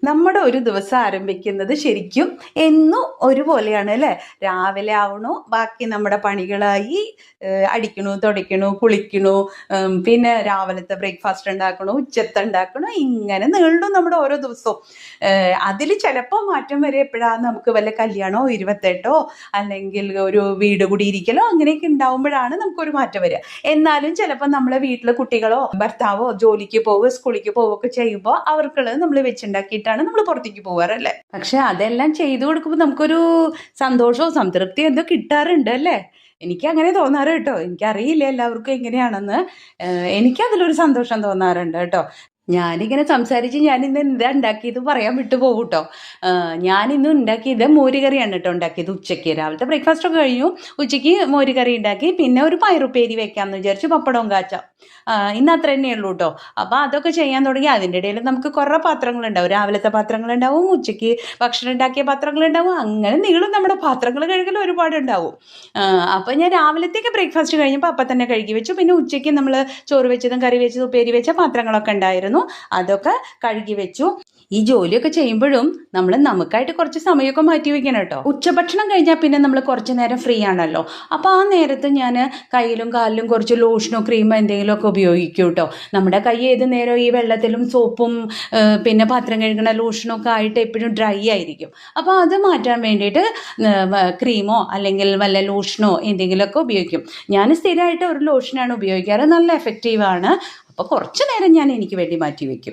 നമ്മുടെ ഒരു ദിവസം ആരംഭിക്കുന്നത് ശരിക്കും എന്നും ഒരുപോലെയാണ് അല്ലേ? രാവിലെ ആവണു, ബാക്കി നമ്മുടെ പണികളായി, അടിക്കണു, തുടയ്ക്കണു, കുളിക്കണു, പിന്നെ രാവിലത്തെ ബ്രേക്ക്ഫാസ്റ്റ് ഉണ്ടാക്കണു, ഉച്ചത്തെ ഉണ്ടാക്കണു, ഇങ്ങനെ നീളുന്നു നമ്മുടെ ഓരോ ദിവസവും. അതിൽ ചിലപ്പോൾ മാറ്റം വരെ എപ്പോഴാണ് നമുക്ക് വല്ല കല്യാണമോ ഇരുപത്തെട്ടോ അല്ലെങ്കിൽ ഒരു വീട് കുടിയിരിക്കലോ അങ്ങനെയൊക്കെ ഉണ്ടാവുമ്പോഴാണ് നമുക്കൊരു മാറ്റം വരിക. എന്നാലും ചിലപ്പോൾ നമ്മളെ വീട്ടിൽ കുട്ടികളോ ഭർത്താവോ ജോലിക്ക് പോവുക, സ്കൂളിലേക്ക് പോവുകയൊക്കെ ചെയ്യുമ്പോൾ അവർക്കുള്ളത് നമ്മൾ വെച്ചുണ്ടാക്കിയിട്ടാണ് നമ്മൾ പുറത്തേക്ക് പോവാറല്ലേ. പക്ഷെ അതെല്ലാം ചെയ്തു കൊടുക്കുമ്പോൾ നമുക്കൊരു സന്തോഷവും സംതൃപ്തിയും എന്തോ കിട്ടാറുണ്ട് അല്ലേ? എനിക്ക് അങ്ങനെ തോന്നാറ് കേട്ടോ. എനിക്കറിയില്ല എല്ലാവർക്കും എങ്ങനെയാണെന്ന്. എനിക്കതിലൊരു സന്തോഷം തോന്നാറുണ്ട് കേട്ടോ. ഞാനിങ്ങനെ സംസാരിച്ച് ഞാനിന്ന് എന്താ ഉണ്ടാക്കിയത് പറയാൻ വിട്ടു പോകും കേട്ടോ. ഞാനിന്ന് ഉണ്ടാക്കിയത് മോരുകറിയാണ് കേട്ടോ ഉണ്ടാക്കിയത്. ഉച്ചയ്ക്ക് രാവിലത്തെ ബ്രേക്ക്ഫാസ്റ്റ് ഒക്കെ കഴിഞ്ഞു. ഉച്ചയ്ക്ക് മോരുകറി ഉണ്ടാക്കി, പിന്നെ ഒരു പയറുപ്പേരി വെക്കാമെന്ന് വിചാരിച്ചു, പപ്പടവും കാച്ചാം. ഇന്ന് അത്ര തന്നെ ഉള്ളൂ കേട്ടോ. അപ്പോൾ അതൊക്കെ ചെയ്യാൻ തുടങ്ങി. അതിൻ്റെ ഇടയിൽ നമുക്ക് കുറേ പാത്രങ്ങളുണ്ടാവും. രാവിലത്തെ പാത്രങ്ങളുണ്ടാവും, ഉച്ചയ്ക്ക് ഭക്ഷണം ഉണ്ടാക്കിയ പാത്രങ്ങളുണ്ടാവും, അങ്ങനെ നീളും നമ്മുടെ പാത്രങ്ങൾ കഴുകൽ ഒരുപാടുണ്ടാവും. അപ്പോൾ ഞാൻ രാവിലത്തേക്ക് ബ്രേക്ക്ഫാസ്റ്റ് കഴിഞ്ഞപ്പോൾ അപ്പം തന്നെ കഴുകി വെച്ചു. പിന്നെ ഉച്ചയ്ക്ക് നമ്മൾ ചോറ് വെച്ചതും കറി വെച്ചതും ഉപ്പേരി വെച്ച പാത്രങ്ങളൊക്കെ ഉണ്ടായിരുന്നു, അതൊക്കെ കഴുകി വെച്ചു. ഈ ജോലിയൊക്കെ ചെയ്യുമ്പോഴും നമ്മൾ നമുക്കായിട്ട് കുറച്ച് സമയമൊക്കെ മാറ്റി വെക്കണം കേട്ടോ. ഉച്ചഭക്ഷണം കഴിഞ്ഞാൽ പിന്നെ നമ്മൾ കുറച്ച് നേരം ഫ്രീ ആണല്ലോ. അപ്പോൾ ആ നേരത്ത് ഞാൻ കയ്യിലും കാലിലും കുറച്ച് ലോഷനോ ക്രീമോ എന്തെങ്കിലുമൊക്കെ ഉപയോഗിക്കും കേട്ടോ. നമ്മുടെ കൈ ഏത് നേരവും ഈ വെള്ളത്തിലും സോപ്പും പിന്നെ പാത്രം കഴുകണ ലോഷനോ ഒക്കെ ആയിട്ട് എപ്പോഴും ഡ്രൈ ആയിരിക്കും. അപ്പോൾ അത് മാറ്റാൻ വേണ്ടിയിട്ട് ക്രീമോ അല്ലെങ്കിൽ വല്ല ലോഷനോ എന്തെങ്കിലുമൊക്കെ ഉപയോഗിക്കും. ഞാൻ സ്ഥിരമായിട്ട് ഒരു ലോഷനാണ് ഉപയോഗിക്കാറ്, നല്ല എഫക്റ്റീവാണ്. അപ്പോൾ കുറച്ച് നേരം ഞാൻ എനിക്ക് വേണ്ടി മാറ്റി വയ്ക്കും.